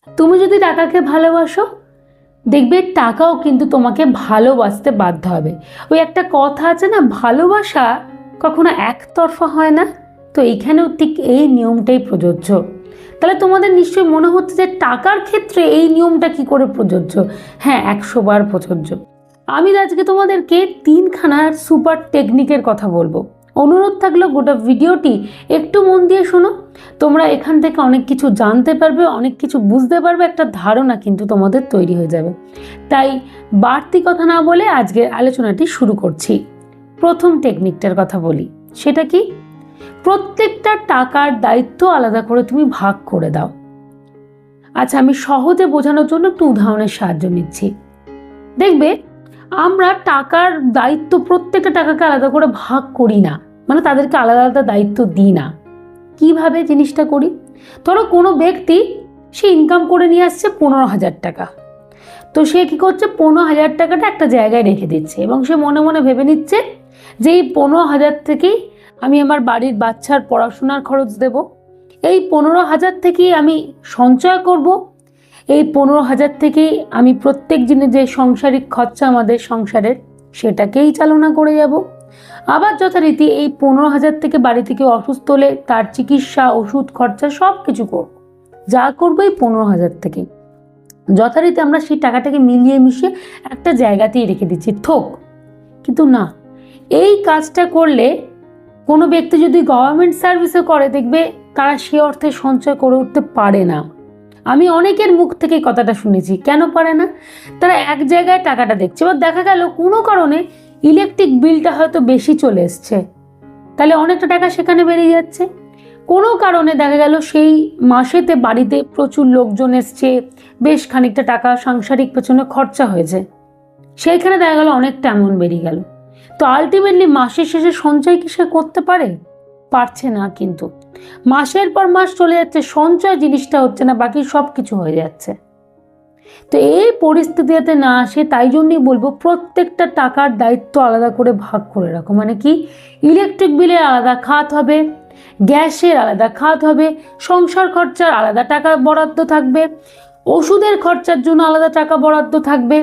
তুমি যদি টাকাকে ভালোবাসো, দেখবে টাকাও কিন্তু তোমাকে ভালোবাসতে বাধ্য হবে। ওই একটা কথা আছে না, ভালোবাসা কখনো একতরফা হয় না। তো এইখানেও ঠিক এই নিয়মটাই প্রযোজ্য। তাহলে তোমাদের নিশ্চয়ই মনে হচ্ছে যে টাকার ক্ষেত্রে এই নিয়মটা কি করে প্রযোজ্য। হ্যাঁ, 100 বার প্রযোজ্য। আমি আজকে তোমাদেরকে 3খানা সুপার টেকনিকের কথা বলবো। অনুরোধ থাকলো গোটা ভিডিওটি একটু মন দিয়ে শোনো। তোমরা এখান থেকে অনেক কিছু জানতে পারবে, অনেক কিছু বুঝতে পারবে, একটা ধারণা কিন্তু তোমাদের তৈরি হয়ে যাবে। তাই বাড়তি কথা না বলে আজকের আলোচনাটি শুরু করছি। প্রথম টেকনিকটার কথা বলি, সেটা কি? প্রত্যেকটা টাকার দায়িত্ব আলাদা করে তুমি ভাগ করে দাও। আচ্ছা, আমি সহজে বোঝানোর জন্য একটু উদাহরণের সাহায্য নিচ্ছি। দেখবে আমরা টাকার দায়িত্ব প্রত্যেকটা টাকাকে আলাদা করে ভাগ করি না, মানে তাদেরকে আলাদা আলাদা দায়িত্ব দিই না। কিভাবে জিনিসটা করি? ধরো কোনো ব্যক্তি সে ইনকাম করে নিয়ে আসছে 15,000 টাকা। তো সে কি করছে, 15,000 টাকাটা একটা জায়গায় রেখে দিচ্ছে এবং সে মনে মনে ভেবে নিচ্ছে যে এই 15,000 থেকেই আমি আমার বাড়ির বাচ্চার পড়াশোনার খরচ দেব, এই 15,000 থেকেই আমি সঞ্চয় করব, এই 15,000 থেকেই আমি প্রত্যেক দিনে যে সাংসারিক খরচা আমাদের সংসারের সেটাকেই চালনা করে যাব। আবার যথারীতি এই 15,000 থেকে বাড়ি থেকে অসুস্থ হলে তার চিকিৎসা, ওষুধ খরচা সব কিছু করব, যা করবো এই 15,000 থেকে। যথারীতি আমরা সেই টাকাটাকে মিলিয়ে মিশিয়ে একটা জায়গাতেই রেখে দিচ্ছি, থোক। কিন্তু না, এই কাজটা করলে কোনো ব্যক্তি যদি গভর্নমেন্ট সার্ভিসে করে, দেখবে তারা সে অর্থে সঞ্চয় করে উঠতে পারে না। আমি অনেকের মুখ থেকে কথাটা শুনেছি। কেন পারে না? তারা এক জায়গায় টাকাটা দেখছে, এবার দেখা গেল কোনো কারণে ইলেকট্রিক বিলটা হয়তো বেশি চলে এসছে, তাহলে অনেকটা টাকা সেখানে বেরিয়ে যাচ্ছে। কোনো কারণে দেখা গেল সেই মাসেতে বাড়িতে প্রচুর লোকজন এসছে, বেশ খানিকটা টাকা সাংসারিক পেছনে খরচা হয়েছে, সেইখানে দেখা গেল অনেকটা অ্যামাউন্ট বেরিয়ে গেল। তো আলটিমেটলি মাসের শেষে সঞ্চয় কি সে করতে পারে? পারছে না। কিন্তু মাসের পর মাস চলে যাচ্ছে, সঞ্চয় জিনিসটা হচ্ছে না, বাকি সব কিছু হয়ে যাচ্ছে। তো এই পরিস্থিতিতে না আসে, তাই জন্যই বলবো প্রত্যেকটা টাকার দায়িত্ব আলাদা করে ভাগ করে রাখো। মানে কি, ইলেকট্রিক বিলের আলাদা খাত হবে, গ্যাসের আলাদা খাত হবে, সংসার খরচার আলাদা টাকা বরাদ্দ থাকবে, ওষুধের খরচার জন্য আলাদা টাকা বরাদ্দ থাকবে,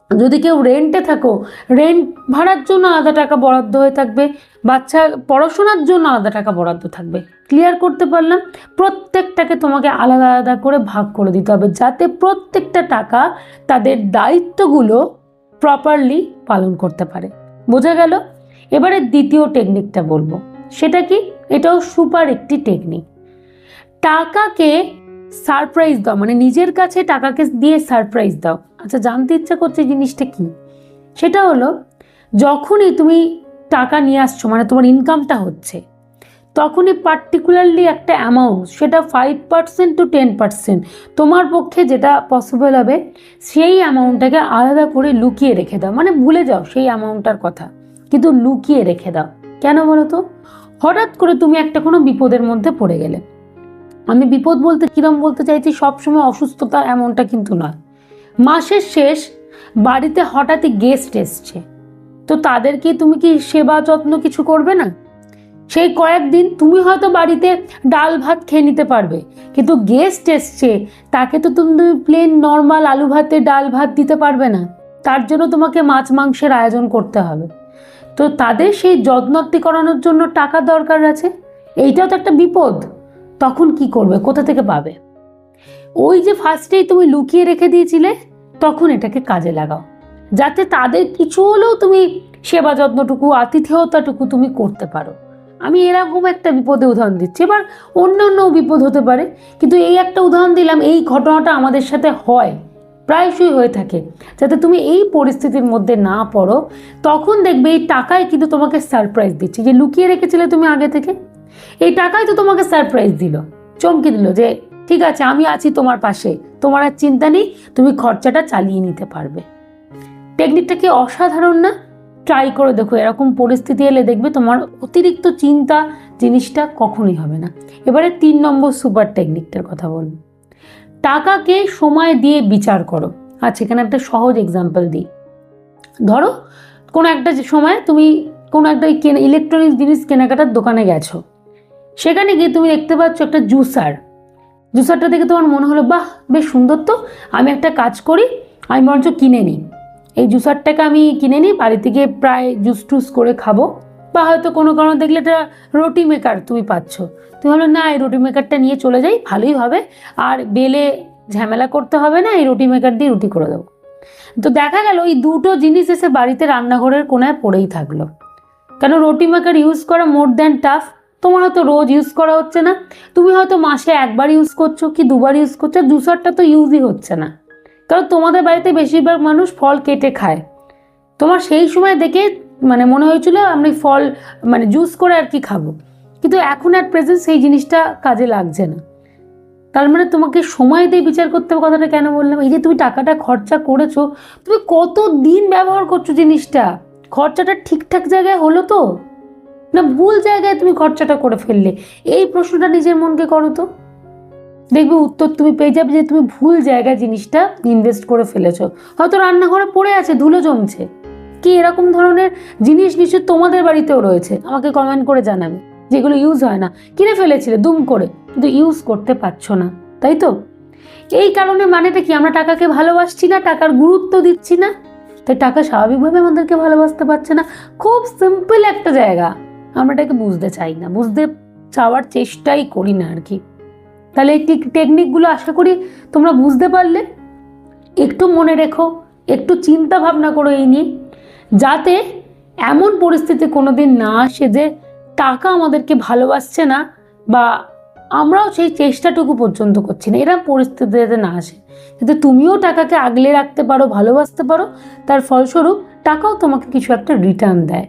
যদি কেউ রেন্টে থাকো রেন্ট ভাড়ার জন্য আলাদা টাকা বরাদ্দ হয়ে থাকবে, বাচ্চা পড়াশোনার জন্য আলাদা টাকা বরাদ্দ থাকবে। ক্লিয়ার করতে পারলাম? প্রত্যেকটাকে তোমাকে আলাদা আলাদা করে ভাগ করে দিতে হবে, যাতে প্রত্যেকটা টাকা তাদের দায়িত্বগুলো প্রপারলি পালন করতে পারে। বোঝা গেল? এবারে দ্বিতীয় টেকনিকটা বলবো, সেটা কি? এটাও সুপার একটি টেকনিক। টাকাকে সারপ্রাইজ দাও, মানে নিজের কাছে টাকাকে দিয়ে সারপ্রাইজ দাও। আচ্ছা, জানতে ইচ্ছা করছে জিনিসটা কি? সেটা হলো, যখনই তুমি টাকা নিয়ে আসছো, মানে তোমার ইনকামটা হচ্ছে, তখনই পার্টিকুলারলি একটা অ্যামাউন্ট, সেটা 5% to 10% তোমার পক্ষে যেটা পসিবল হবে, সেই অ্যামাউন্টটাকে আলাদা করে লুকিয়ে রেখে দাও। মানে ভুলে যাও সেই অ্যামাউন্টটার কথা, কিন্তু লুকিয়ে রেখে দাও। কেন বলো তো? হঠাৎ করে তুমি একটা কোনো বিপদের মধ্যে পড়ে গেলে, আমি বিপদ বলতে কিরম বলতে চাইছি, সবসময় অসুস্থতা এমনটা কিন্তু নয়। মাসের শেষ, বাড়িতে হঠাৎই গেস্ট এসছে, তো তাদেরকে তুমি কি সেবা যত্ন কিছু করবে না? সেই কয়েকদিন তুমি হয়তো বাড়িতে ডাল ভাত খেয়ে নিতে পারবে, কিন্তু গেস্ট এসছে, তাকে তো তুমি প্লেন নর্মাল আলু ভাতে ডাল ভাত দিতে পারবে না। তার জন্য তোমাকে মাছ মাংসের আয়োজন করতে হবে। তো তাদের সেই যত্নার্থী করানোর জন্য টাকা দরকার আছে, এইটাও তো একটা বিপদ। তখন কি করবে? কোথা থেকে পাবে? ওই যে ফার্স্টেই তুমি লুকিয়ে রেখে দিয়েছিলে, তখন এটাকে কাজে লাগাও, যাতে তাদের কিছু হলেও তুমি সেবা যত্নটুকু, আতিথেয়তাটুকু তুমি করতে পারো। আমি এরকম একটা বিপদে উদাহরণ দিচ্ছি, এবার অন্য অন্য বিপদ হতে পারে, কিন্তু এই একটা উদাহরণ দিলাম। এই ঘটনাটা আমাদের সাথে হয়, প্রায়শই হয়ে থাকে। যাতে তুমি এই পরিস্থিতির মধ্যে না পড়ো, তখন দেখবে এই টাকায় কিন্তু তোমাকে সারপ্রাইজ দিচ্ছে। যে লুকিয়ে রেখেছিলে তুমি আগে থেকে, এই টাকাই তো তোমাকে সারপ্রাইজ দিল, চমকে দিল যে ঠিক আছে, আমি আছি তোমার পাশে, তোমার আর চিন্তা নেই, তুমি খরচাটা চালিয়ে নিতে পারবে। টেকনিকটা কি অসাধারণ না? ট্রাই করে দেখো, এরকম পরিস্থিতি এলে দেখবে তোমার অতিরিক্ত চিন্তা জিনিসটা কখনোই হবে না। এবারে 3 নম্বর সুপার টেকনিকটার কথা বলবো, টাকাকে সময় দিয়ে বিচার করো। আচ্ছা, এখানে একটা সহজ এক্সাম্পল দিই। ধরো কোনো একটা সময় তুমি কোনো একটা ইলেকট্রনিক্স জিনিস কেনাকাটার দোকানে গেছো, সেখানে গিয়ে তুমি দেখতে পাচ্ছ একটা জুসার, জুসারটা দেখে তোমার মনে হলো বাহ বেশ সুন্দর, তো আমি একটা কাজ করি, আমি বরঞ্চ কিনে নিই, এই জুসারটাকে আমি কিনে নিই, বাড়ি থেকে প্রায় জুস টুস করে খাবো। বা হয়তো কোনো কারণে দেখলে এটা রুটি মেকার তুমি পাচ্ছ, তুমি ভাবলো না এই রুটি মেকারটা নিয়ে চলে যাই, ভালোই হবে, আর বেলে ঝামেলা করতে হবে না, এই রুটি মেকার দিয়ে রুটি করে দেবো। তো দেখা গেল এই দুটো জিনিস এসে বাড়িতে রান্নাঘরের কোনায় পড়েই থাকলো। কেন রুটি মেকার ইউজ করা মোর দ্যান টাফ, তোমার হয়তো রোজ ইউজ করা হচ্ছে না, তুমি হয়তো মাসে একবার ইউজ করছো কি দুবার ইউজ করছো, জুসারটা তো ইউজই হচ্ছে না, কারণ তোমাদের বাড়িতে বেশিরভাগ মানুষ ফল কেটে খায়। তোমার সেই সময় দেখে মানে মনে হয়েছিল আমি ফল মানে জুস করে আর কি খাবো, কিন্তু এখন অ্যাট প্রেজেন্ট সেই জিনিসটা কাজে লাগছে না। তার মানে তোমাকে সময় দিয়ে বিচার করতে হবে। কথাটা কেন বললাম, এই যে তুমি টাকাটা খরচা করেছো, তুমি কত দিন ব্যবহার করছো জিনিসটা, খরচাটা ঠিকঠাক জায়গায় হলো তো না ভুল জায়গায় তুমি খরচাটা করে ফেললে, এই প্রশ্নটা নিজের মনকে করো তো, দেখবে উত্তর তুমি পেয়ে যাবে যে তুমি ভুল জায়গায় জিনিসটা ইনভেস্ট করে ফেলেছো। হয়তো রান্নাঘরে পড়ে আছে, ধুলো জমছে, কি এরকম ধরনের জিনিস নিশ্চয়ই তোমাদের বাড়িতেও রয়েছে, আমাকে কমেন্ট করে জানাবে, যেগুলো ইউজ হয় না, কিনে ফেলেছিলে দুম করে, কিন্তু ইউজ করতে পারছো না, তাই তো? এই কারণে মানেটা কি, আমরা টাকাকে ভালোবাসছি না, টাকার গুরুত্ব দিচ্ছি না, তাই টাকা স্বাভাবিকভাবে আমাদেরকে ভালোবাসতে পারছে না। খুব সিম্পল একটা জায়গা, আমরা এটাকে বুঝতে চাই না, বুঝতে চাওয়ার চেষ্টাই করি না আর কি। তাহলে এই টেকনিকগুলো আশা করি তোমরা বুঝতে পারলে। একটু মনে রেখো, একটু চিন্তা ভাবনা করো এই নিয়ে, যাতে এমন পরিস্থিতি কোনোদিন না আসে যে টাকা আমাদেরকে ভালোবাসছে না বা আমরাও সেই চেষ্টাটুকু পর্যন্ত করছি না, এরকম পরিস্থিতি যাতে না আসে, যাতে তুমিও টাকাকে আগলে রাখতে পারো, ভালোবাসতে পারো, তার ফলস্বরূপ টাকাও তোমাকে কিছু একটা রিটার্ন দেয়।